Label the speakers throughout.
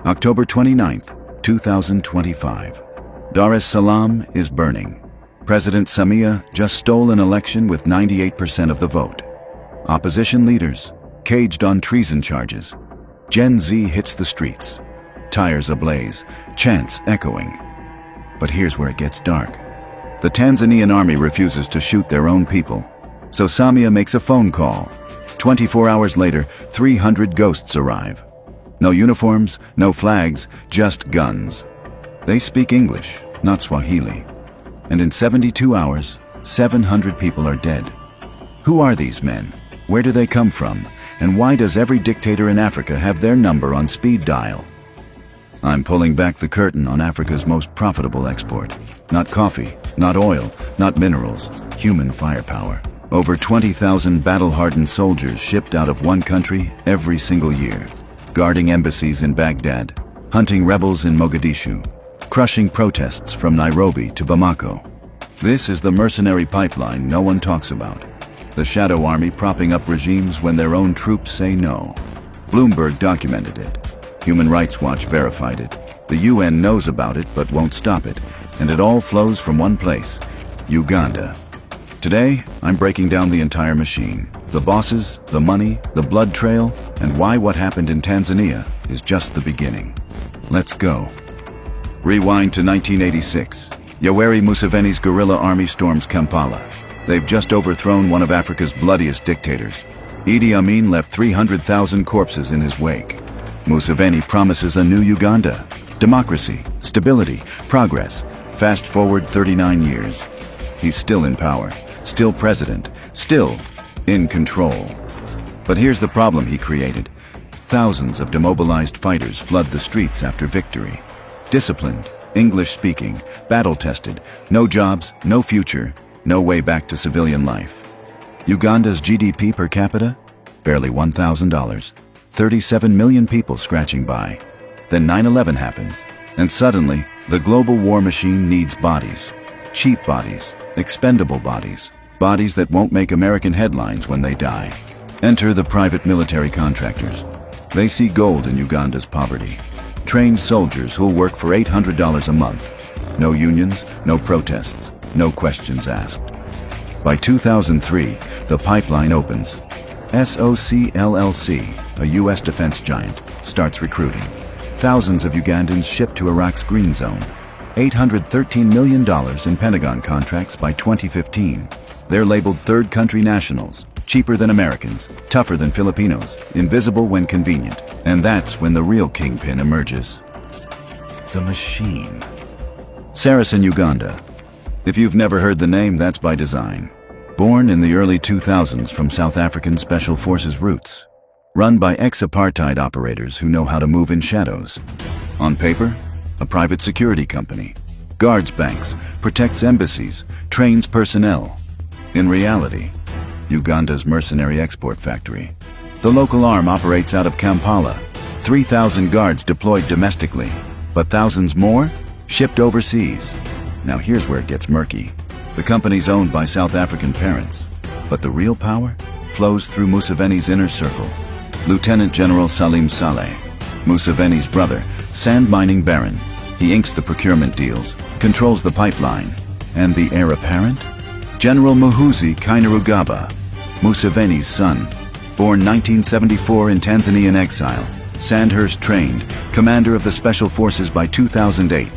Speaker 1: October 29th, 2025. Dar es Salaam is burning. President Samia just stole an election with 98% of the vote. Opposition leaders caged on treason charges. Gen Z hits the streets. Tires ablaze, chants echoing. But here's where it gets dark. The Tanzanian army refuses to shoot their own people. So Samia makes a phone call. 24 hours later, 300 ghosts arrive. No uniforms, no flags, just guns. They speak English, not Swahili. And in 72 hours, 700 people are dead. Who are these men? Where do they come from? And why does every dictator in Africa have their number on speed dial? I'm pulling back the curtain on Africa's most profitable export. Not coffee, not oil, not minerals, human firepower. Over 20,000 battle-hardened soldiers shipped out of one country every single year. Guarding embassies in Baghdad, hunting rebels in Mogadishu, crushing protests from Nairobi to Bamako. This is the mercenary pipeline no one talks about. The shadow army propping up regimes when their own troops say no. Bloomberg documented it. Human Rights Watch verified it. The UN knows about it but won't stop it. And it all flows from one place, Uganda. Today, I'm breaking down the entire machine. The bosses, the money, the blood trail, and why what happened in Tanzania is just the beginning. Let's go. Rewind to 1986. Yoweri Museveni's guerrilla army storms Kampala. They've just overthrown one of Africa's bloodiest dictators. Idi Amin left 300,000 corpses in his wake. Museveni promises a new Uganda. Democracy, stability, progress. Fast forward 39 years. He's still in power, still president, still in control. But here's the problem he created. Thousands of demobilized fighters flood the streets after victory. Disciplined, English-speaking, battle-tested, no jobs, no future, no way back to civilian life. Uganda's GDP per capita? Barely $1,000. 37 million people scratching by. Then 9/11 happens, and suddenly, the global war machine needs bodies. Cheap bodies, expendable bodies, bodies that won't make American headlines when they die. Enter the private military contractors. They see gold in Uganda's poverty. Trained soldiers who'll work for $800 a month. No unions, no protests, no questions asked. By 2003, the pipeline opens. SOC LLC, a U.S. defense giant, starts recruiting. Thousands of Ugandans shipped to Iraq's Green Zone. $813 million in Pentagon contracts by 2015. They're labeled third country nationals, cheaper than Americans, tougher than Filipinos, invisible when convenient. And that's when the real kingpin emerges. The machine. Saracen Uganda. If you've never heard the name, that's by design. Born in the early 2000s from South African Special Forces roots. Run by ex-apartheid operators who know how to move in shadows. On paper, a private security company. Guards banks, protects embassies, trains personnel. In reality, Uganda's mercenary export factory. The local arm operates out of Kampala. 3,000 guards deployed domestically, but thousands more shipped overseas. Now here's where it gets murky. The company's owned by South African parents, but the real power flows through Museveni's inner circle. Lieutenant General Salim Saleh, Museveni's brother, sand mining baron. He inks the procurement deals, controls the pipeline. And the heir apparent? General Muhoozi Kainerugaba, Museveni's son. Born 1974 in Tanzanian exile, Sandhurst trained, commander of the Special Forces by 2008.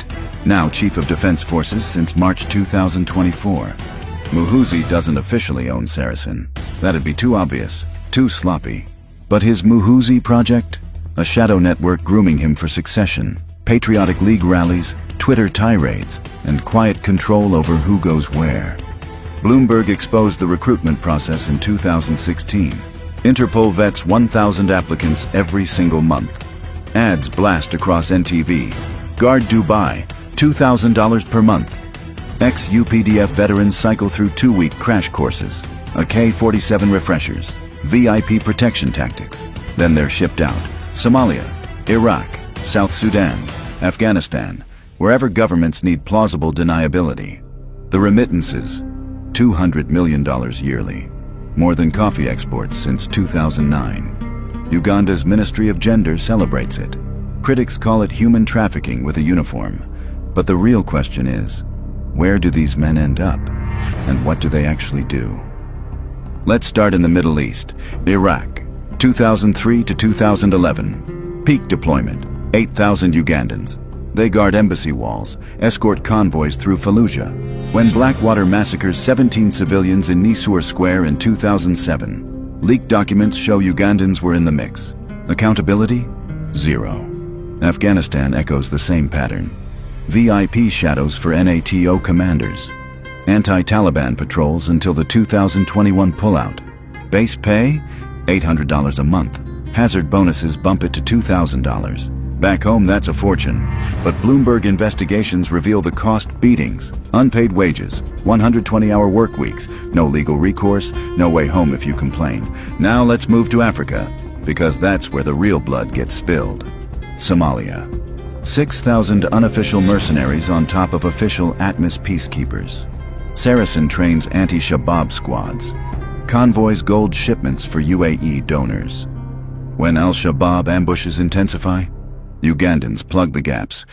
Speaker 1: Now Chief of Defense Forces since March 2024. Muhoozi doesn't officially own Saracen. That'd be too obvious, too sloppy. But his Muhoozi project? A shadow network grooming him for succession, patriotic league rallies, Twitter tirades, and quiet control over who goes where. Bloomberg exposed the recruitment process in 2016. Interpol vets 1,000 applicants every single month. Ads blast across NTV. Guard Dubai, $2,000 per month. Ex-UPDF veterans cycle through 2-week crash courses, AK-47 refreshers, VIP protection tactics. Then they're shipped out. Somalia, Iraq, South Sudan, Afghanistan, wherever governments need plausible deniability. The remittances, $200 million yearly. More than coffee exports since 2009. Uganda's Ministry of Gender celebrates it. Critics call it human trafficking with a uniform. But the real question is, where do these men end up? And what do they actually do? Let's start in the Middle East. Iraq, 2003 to 2011. Peak deployment, 8,000 Ugandans. They guard embassy walls, escort convoys through Fallujah. When Blackwater massacres 17 civilians in Nisour Square in 2007, leaked documents show Ugandans were in the mix. Accountability? Zero. Afghanistan echoes the same pattern. VIP shadows for NATO commanders. Anti-Taliban patrols until the 2021 pullout. Base pay? $800 a month. Hazard bonuses bump it to $2,000. Back home, that's a fortune. But Bloomberg investigations reveal the cost: beatings, unpaid wages, 120-hour work weeks, no legal recourse, no way home if you complain. Now let's move to Africa, because that's where the real blood gets spilled. Somalia. 6,000 unofficial mercenaries on top of official ATMIS peacekeepers. Saracen trains anti-Shabaab squads. Convoys gold shipments for UAE donors. When al-Shabaab ambushes intensify, Ugandans plug the gaps.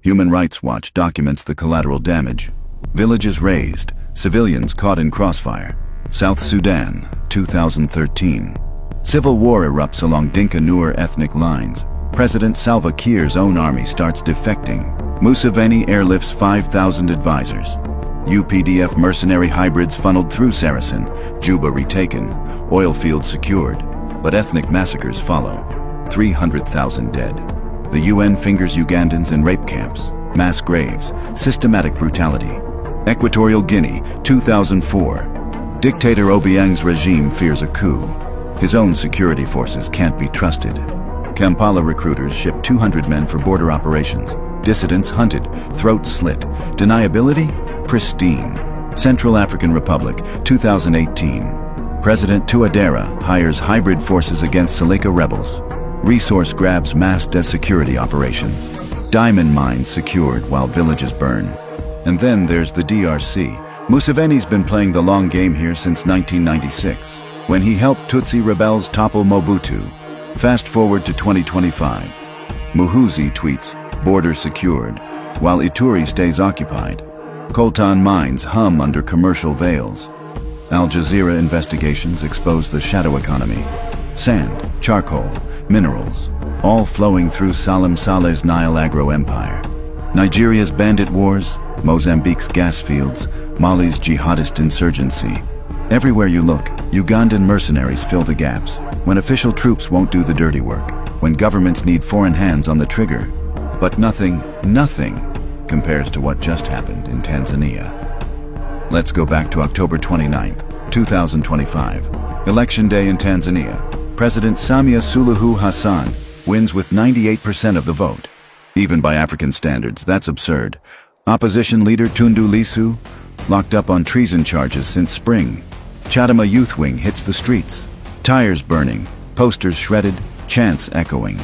Speaker 1: Human Rights Watch documents the collateral damage. Villages razed, civilians caught in crossfire. South Sudan, 2013. Civil war erupts along Dinka-Nuer ethnic lines. President Salva Kiir's own army starts defecting. Museveni airlifts 5,000 advisors. UPDF mercenary hybrids funneled through Saracen. Juba retaken. Oil fields secured. But ethnic massacres follow. 300,000 dead. The UN fingers Ugandans in rape camps. Mass graves. Systematic brutality. Equatorial Guinea, 2004. Dictator Obiang's regime fears a coup. His own security forces can't be trusted. Kampala recruiters ship 200 men for border operations. Dissidents hunted, throats slit. Deniability? Pristine. Central African Republic, 2018. President Touadera hires hybrid forces against Seleka rebels. Resource grabs masked as security operations. Diamond mines secured while villages burn. And then there's the DRC. Museveni's been playing the long game here since 1996, when he helped Tutsi rebels topple Mobutu. Fast forward to 2025. Muhoozi tweets, "Border secured," while Ituri stays occupied. Coltan mines hum under commercial veils. Al Jazeera investigations expose the shadow economy. Sand, charcoal, minerals, all flowing through Salim Saleh's Nile agro empire. Nigeria's bandit wars, Mozambique's gas fields, Mali's jihadist insurgency. Everywhere you look, Ugandan mercenaries fill the gaps. When official troops won't do the dirty work. When governments need foreign hands on the trigger. But nothing compares to what just happened in Tanzania. Let's go back to October 29th, 2025. Election day in Tanzania. President Samia Suluhu Hassan wins with 98% of the vote. Even by African standards, that's absurd. Opposition leader Tundu Lissu, locked up on treason charges since spring. Chadema Youth Wing hits the streets. Tires burning, posters shredded, chants echoing.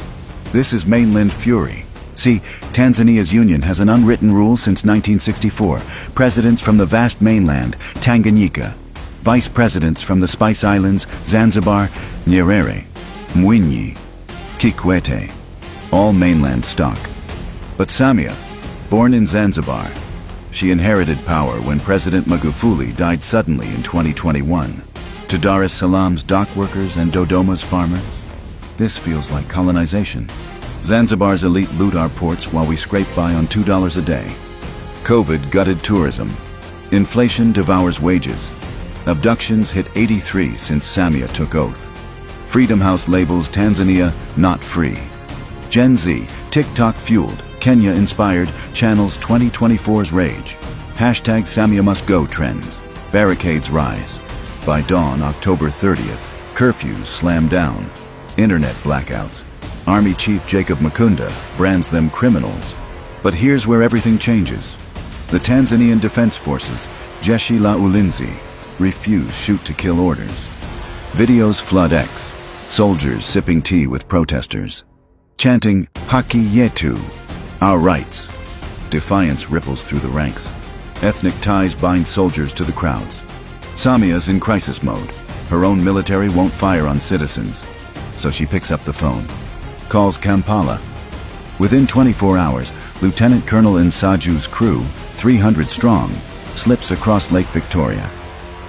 Speaker 1: This is mainland fury. See, Tanzania's union has an unwritten rule since 1964. Presidents from the vast mainland, Tanganyika. Vice presidents from the Spice Islands, Zanzibar, Nyerere, Mwinyi, Kikwete. All mainland stock. But Samia, born in Zanzibar, she inherited power when President Magufuli died suddenly in 2021. To Dar es Salaam's dock workers and Dodoma's farmer, this feels like colonization. Zanzibar's elite loot our ports while we scrape by on $2 a day. COVID gutted tourism. Inflation devours wages. Abductions hit 83 since Samia took oath. Freedom House labels Tanzania not free. Gen Z, TikTok fueled, Kenya inspired, channels 2024's rage. Hashtag Samia must go trends. Barricades rise. By dawn, October 30th, curfews slam down. Internet blackouts. Army Chief Jacob Mukunda brands them criminals. But here's where everything changes. The Tanzanian Defense Forces, Jeshi la Ulinzi, refuse shoot-to-kill orders. Videos flood X, soldiers sipping tea with protesters, chanting Haki Yetu, our rights. Defiance ripples through the ranks. Ethnic ties bind soldiers to the crowds. Samia's in crisis mode. Her own military won't fire on citizens. So she picks up the phone, calls Kampala. Within 24 hours, Lieutenant Colonel Nsaju's crew, 300 strong, slips across Lake Victoria.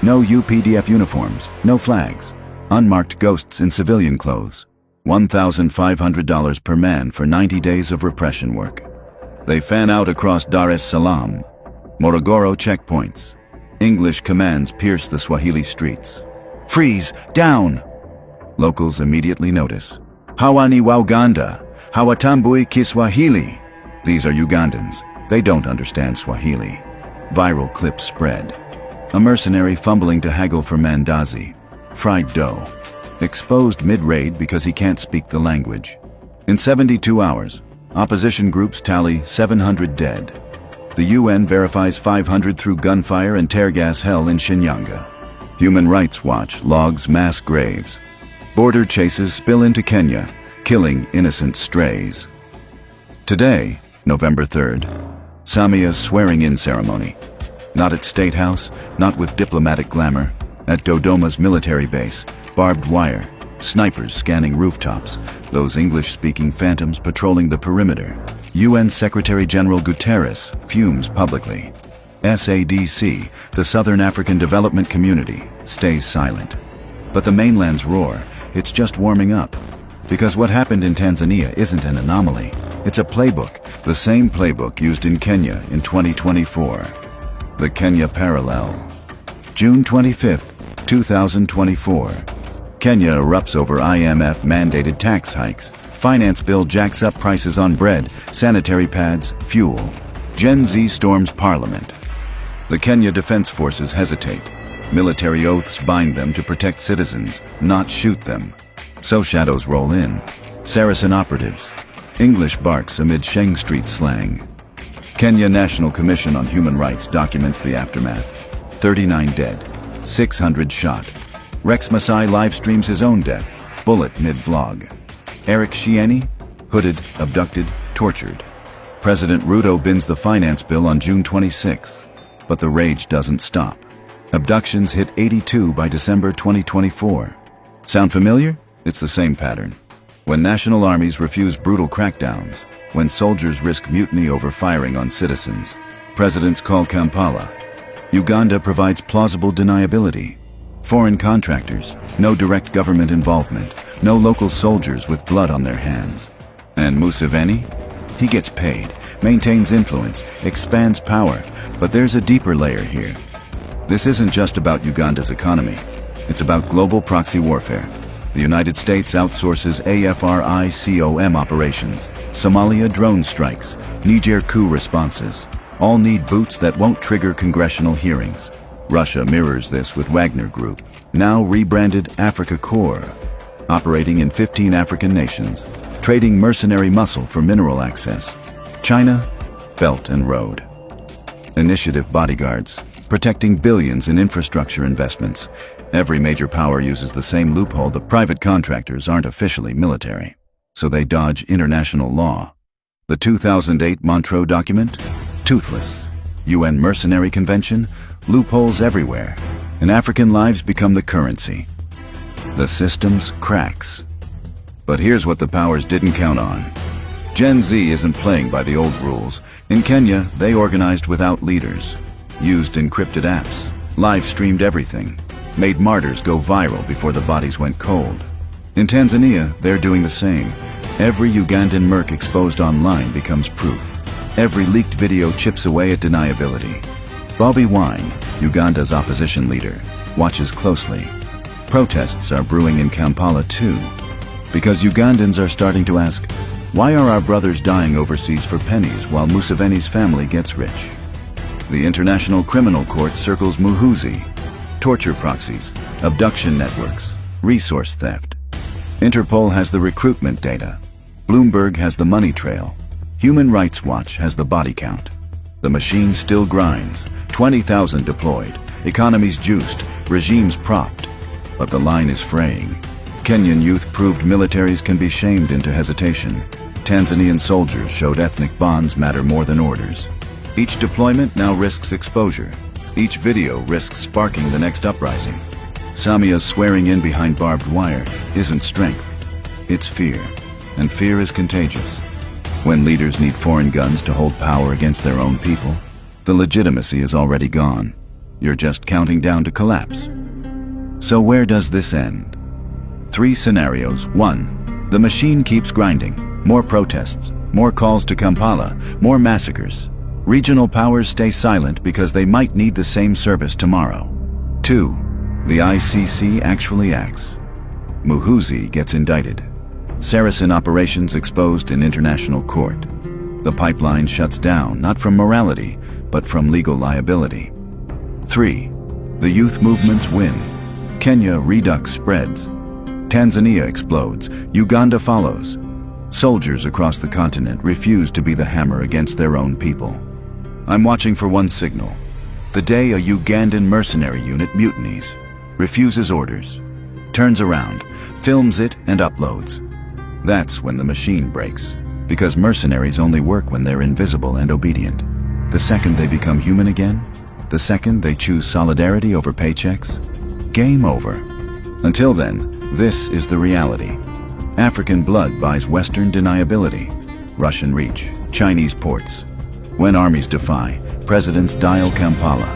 Speaker 1: No UPDF uniforms, no flags, unmarked ghosts in civilian clothes. $1,500 per man for 90 days of repression work. They fan out across Dar es Salaam. Morogoro checkpoints. English commands pierce the Swahili streets. Freeze! Down! Locals immediately notice. Hawa ni wa Uganda. Hawatambui Kiswahili. These are Ugandans. They don't understand Swahili. Viral clips spread. A mercenary fumbling to haggle for mandazi. Fried dough. Exposed mid-raid because he can't speak the language. In 72 hours, opposition groups tally 700 dead. The UN verifies 500 through gunfire and tear gas hell in Shinyanga. Human Rights Watch logs mass graves. Border chases spill into Kenya, killing innocent strays. Today, November 3rd, Samia's swearing-in ceremony. Not at State House, not with diplomatic glamour. At Dodoma's military base, barbed wire, snipers scanning rooftops, those English-speaking phantoms patrolling the perimeter. UN Secretary-General Guterres fumes publicly. SADC, the Southern African Development Community, stays silent. But the mainland's roar, it's just warming up. Because what happened in Tanzania isn't an anomaly. It's a playbook, the same playbook used in Kenya in 2024. The Kenya Parallel. June 25, 2024. Kenya erupts over IMF-mandated tax hikes. Finance bill jacks up prices on bread, sanitary pads, fuel. Gen Z storms parliament. The Kenya Defense Forces hesitate. Military oaths bind them to protect citizens, not shoot them. So shadows roll in. Saracen operatives. English barks amid Sheng Street slang. Kenya National Commission on Human Rights documents the aftermath. 39 dead. 600 shot. Rex Masai live streams his own death. Bullet mid-vlog. Eric Shieni, hooded, abducted, tortured. President Ruto bins the finance bill on June 26th. But the rage doesn't stop. Abductions hit 82 by December 2024. Sound familiar? It's the same pattern. When national armies refuse brutal crackdowns, when soldiers risk mutiny over firing on citizens, presidents call Kampala. Uganda provides plausible deniability. Foreign contractors, no direct government involvement, no local soldiers with blood on their hands. And Museveni? He gets paid, maintains influence, expands power, but there's a deeper layer here. This isn't just about Uganda's economy. It's about global proxy warfare. The United States outsources AFRICOM operations, Somalia drone strikes, Niger coup responses. All need boots that won't trigger congressional hearings. Russia mirrors this with Wagner Group, now rebranded Africa Corps, operating in 15 African nations, trading mercenary muscle for mineral access. China, Belt and Road. Initiative bodyguards, protecting billions in infrastructure investments. Every major power uses the same loophole that private contractors aren't officially military, so they dodge international law. The 2008 Montreux document? Toothless. UN Mercenary Convention? Loopholes everywhere. And African lives become the currency. The system's cracks. But here's what the powers didn't count on. Gen Z isn't playing by the old rules. In Kenya, they organized without leaders, used encrypted apps, live-streamed everything, made martyrs go viral before the bodies went cold. In Tanzania, they're doing the same. Every Ugandan merc exposed online becomes proof. Every leaked video chips away at deniability. Bobi Wine, Uganda's opposition leader, watches closely. Protests are brewing in Kampala too, because Ugandans are starting to ask, why are our brothers dying overseas for pennies while Museveni's family gets rich? The International Criminal Court circles Muhuzi, torture proxies, abduction networks, resource theft. Interpol has the recruitment data. Bloomberg has the money trail. Human Rights Watch has the body count. The machine still grinds, 20,000 deployed, economies juiced, regimes propped. But the line is fraying. Kenyan youth proved militaries can be shamed into hesitation. Tanzanian soldiers showed ethnic bonds matter more than orders. Each deployment now risks exposure. Each video risks sparking the next uprising. Samia's swearing in behind barbed wire isn't strength. It's fear. And fear is contagious. When leaders need foreign guns to hold power against their own people, the legitimacy is already gone. You're just counting down to collapse. So where does this end? 3 scenarios. 1. The machine keeps grinding. More protests, more calls to Kampala, more massacres. Regional powers stay silent because they might need the same service tomorrow. 2. The ICC actually acts. Muhoozi gets indicted. Saracen operations exposed in international court. The pipeline shuts down, not from morality, but from legal liability. 3. The youth movements win. Kenya redux spreads. Tanzania explodes. Uganda follows. Soldiers across the continent refuse to be the hammer against their own people. I'm watching for one signal. The day a Ugandan mercenary unit mutinies, refuses orders, turns around, films it and uploads. That's when the machine breaks, because mercenaries only work when they're invisible and obedient. The second they become human again, the second they choose solidarity over paychecks, game over. Until then, this is the reality. African blood buys Western deniability, Russian reach, Chinese ports. When armies defy, presidents dial Kampala.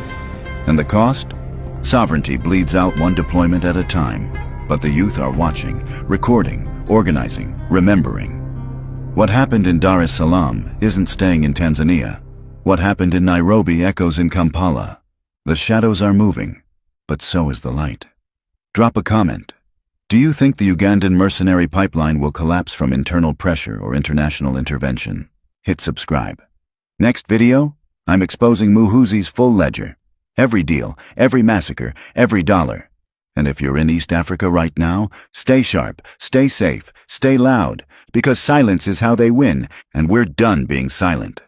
Speaker 1: And the cost? Sovereignty bleeds out one deployment at a time, but the youth are watching, recording, organizing, remembering. What happened in Dar es Salaam isn't staying in Tanzania. What happened in Nairobi echoes in Kampala. The shadows are moving, but so is the light. Drop a comment. Do you think the Ugandan mercenary pipeline will collapse from internal pressure or international intervention? Hit subscribe. Next video, I'm exposing Muhoozi's full ledger. Every deal, every massacre, every dollar. And if you're in East Africa right now, stay sharp, stay safe, stay loud, because silence is how they win, and we're done being silent.